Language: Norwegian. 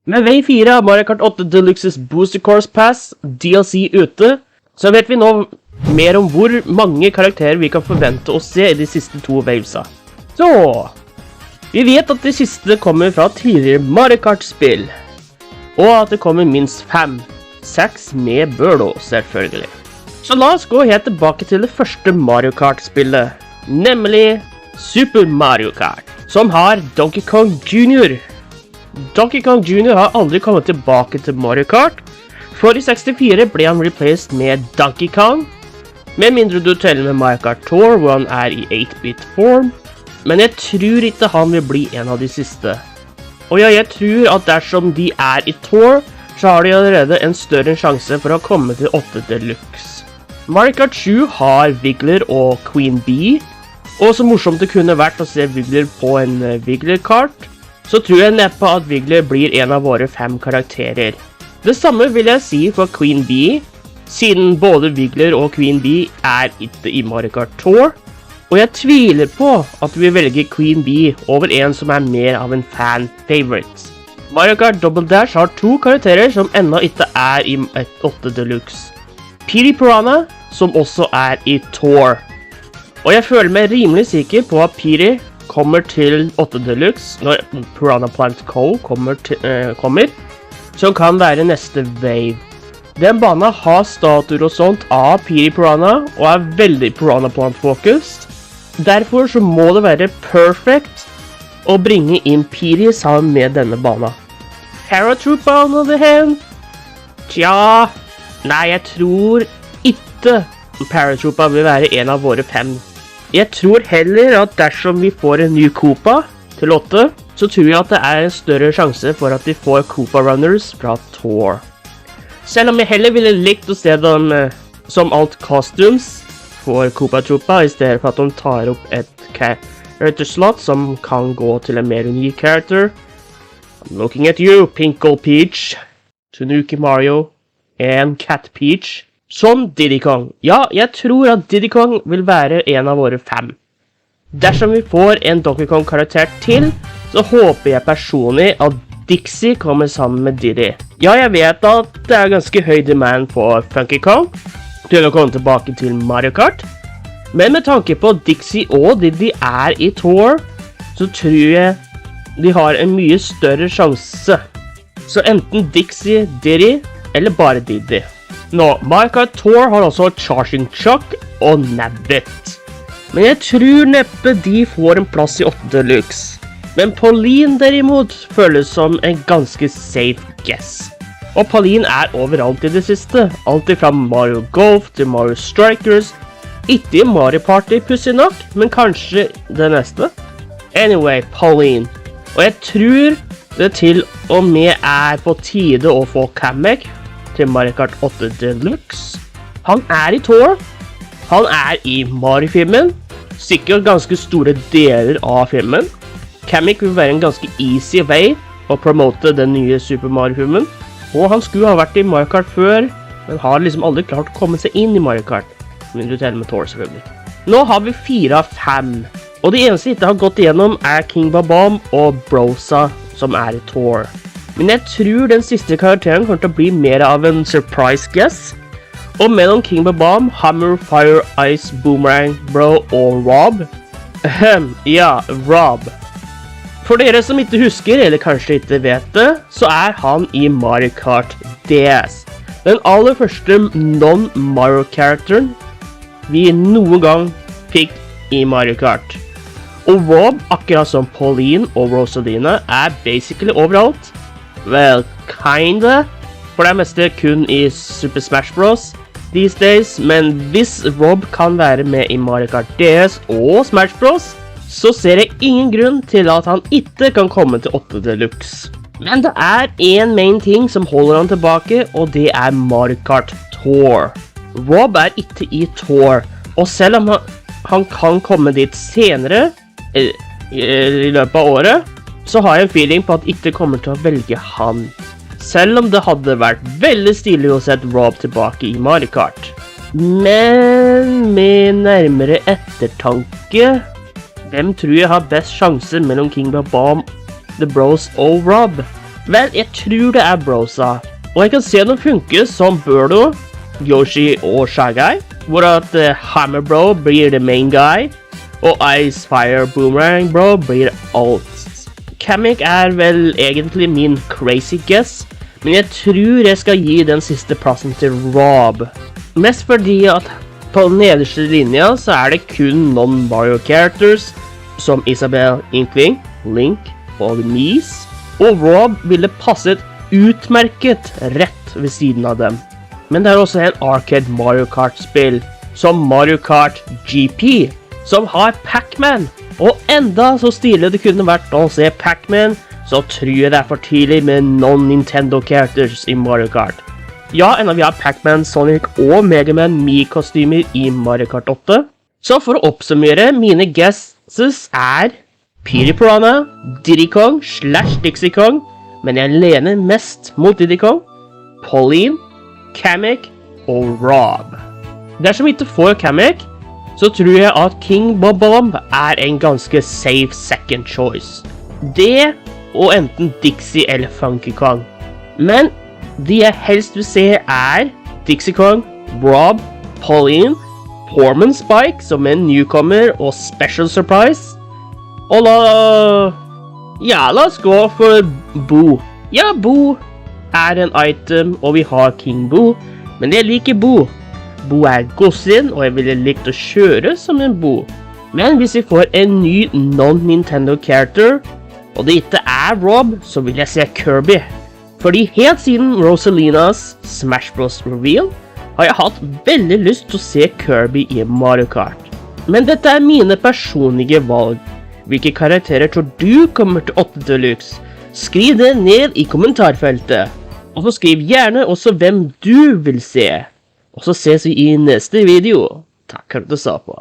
Med Wave 4 av Mario Kart 8 Deluxes Booster Course Pass, DLC ute, så vet vi nå mer om hvor mange karakterer vi kan forvente å se i de siste 2 wavesa. Så, vi vet at de siste kommer fra tidligere Mario Kart-spill, og at det kommer minst 5, 6 med Birdo, selvfølgelig. Så la oss gå helt tilbake til det første Mario Kart-spillet, nemlig Super Mario Kart, som har Donkey Kong Jr. Donkey Kong Jr. har aldri kommet tilbake til Mario Kart, for i 64 ble han replaced med Donkey Kong, med mindre du teller med Mario Kart Tour, hvor han er i 8-bit form, men jeg tror ikke han vil bli en av de siste. Og ja, jeg tror at dersom de er i Tour, så har de allerede en større sjanse for å komme til 8 Deluxe. Mario Kart 7 har Wiggler og Queen Bee, og så morsomt det kunne vært å se Wiggler på en Wiggler-kart, så tror jeg neppe at Wiggler blir en av våre 5 karakterer. Det samme vil jeg si for Queen Bee, siden både Wiggler og Queen Bee er ikke i Mario Kart Tour, og jeg tviler på at vi velger Queen Bee over en som er mer av en fan-favorite. Mario Kart Double Dash har 2 karakterer som ennå ikke er i 8 Deluxe. Petey Piranha, som også er i Tour. Og jeg føler meg rimelig sikker på at Petey kommer til 8 Deluxe når Piranha Plant Co. kommer, som kan være neste wave. Den banen har statuer og sånt av Petey Piranha, og er veldig Piranha Plant-focused. Derfor så må det være perfect å bringe inn Petey sammen med denne banen. Paratrooper on the other hand? Tja, nei, jeg tror ikke Paratrooper vil være en av våre 5. Jeg tror heller at dersom vi får en ny Koopa til 8, så tror jeg at det er en større sjanse for at vi får Koopa Runners fra Tour. Selv om jeg heller ville likt å se dem som alt costumes for Koopa Troopa, i stedet for at de tar opp et character slot som kan gå til en mer unik character. I'm looking at you, Pinkle Peach, Tanuki Mario, and Cat Peach, som Diddy Kong. Ja, jeg tror at Diddy Kong vil være en av våre 5. Dersom vi får en Donkey Kong-karakter til, så håper jeg personlig at Dixie kommer sammen med Diddy. Ja, jeg vet at det er ganske høy demand for Funky Kong til å komme tilbake til Mario Kart, men med tanke på at Dixie og Diddy er i Tour, så tror jeg de har en mye større sjanse. Så enten Dixie, Diddy, eller bare Diddy. Nå, Mario Kart Tour har også Charging Chuck og Nabbit. Men jeg tror neppe de får en plass i 8 Deluxe. Men Pauline derimot føles som en ganske safe guess. Og Pauline er overalt i det siste. Alt fra Mario Golf til Mario Strikers. Ikke i Mario Party, pussig nok, men kanskje det neste. Anyway, Pauline. Og jeg tror det til og med er på tide å få Kamek til Mario Kart 8 Deluxe. Han er i Tour. Han er i Mario-filmen. Sikkert ganske store deler av filmen. Kamek vil være en ganske easy way å promote den nye Super Mario-filmen. Og han skulle ha vært i Mario Kart før, men har liksom aldri klart å komme seg inn i Mario Kart. Men du teller med Tour selvfølgelig. Nå har vi 4 av 5. Og de eneste ikke har gått igjennom er King Bob-omb og Brosa, som er i Tour. Men jeg tror den siste karakteren kommer til å bli mer av en surprise guess. Og mellom King Bob-omb, Hammer, Fire, Ice, Boomerang, Bro og Rob. Ja, Rob. For dere som ikke husker, eller kanskje ikke vet det, så er han i Mario Kart DS. Den aller første non-Mario-karakteren vi noen gang fikk i Mario Kart. Og Rob, akkurat som Pauline og Rosalina, er basically overalt. Well, kinda. For det meste kun i Super Smash Bros. These days, men hvis Rob kan være med i Mario Kart DS og Smash Bros, så ser jeg ingen grunn til at han ikke kan komme til 8 Deluxe. Men det er en main ting som holder han tilbake, og det er Mario Kart Tour. Rob er ikke i Tour, og selv om han kan komme dit senere, i løpet av året, så har jeg en feeling på at ikke kommer til å velge han. Selv om det hadde vært veldig stilig å sett Rob tilbake i Mario Kart. Men med nærmere ettertanke, hvem tror jeg har best sjanse mellom King Bob-omb, The Bros og Rob? Vel, jeg tror det Brosa. Og jeg kan se den funker som Birdo, Yoshi og Shy Guy, hvor at Hammer Bro blir the main guy, og Ice Fire Boomerang Bro blir alt. Kamek vel egentlig min crazy guess, men jeg tror jeg skal gi den siste plassen til Rob. Mest fordi at på den nederste linja så det kun non-Mario characters, som Isabelle Inkling, Link og Mies, og Rob ville passet utmerket rett ved siden av dem. Men det også en arcade Mario Kart-spill, som Mario Kart GP, som har Pac-Man. Og enda så stilig det kunne vært å se Pac-Man, så tror jeg det for tidlig med non-Nintendo characters i Mario Kart. Ja, enda vi har Pac-Man, Sonic og Mega Man Mii-kostymer i Mario Kart 8. Så for å oppsummere, mine guesses Petey Piranha, Diddy Kong / Dixie Kong, men jeg lener mest mot Diddy Kong, Pauline, Kamek og Rob. Dersom vi ikke får Kamek, så tror jeg at King Bob-Bomb en ganske safe second choice. Det og enten Dixie eller Funky Kong. Men de jeg helst vil se Dixie Kong, Rob, Pauline, Foreman Spike som en newcomer og special surprise. Og ja, la oss gå for Boo. Ja, Boo en item, og vi har King Boo, men jeg liker Boo. Boo godsinn, og jeg ville likt å kjøre som en Boo. Men hvis vi får en ny non-Nintendo character, og det ikke Rob, så vil jeg se Kirby. Fordi helt siden Rosalinas Smash Bros. Reveal, har jeg hatt veldig lyst til å se Kirby i Mario Kart. Men dette mine personlige valg. Hvilke karakterer tror du kommer til 8 Deluxe? Skriv det ned i kommentarfeltet. Og så skriv gjerne også hvem du vil se. Og så ses vi i neste video. Takk for at du så på.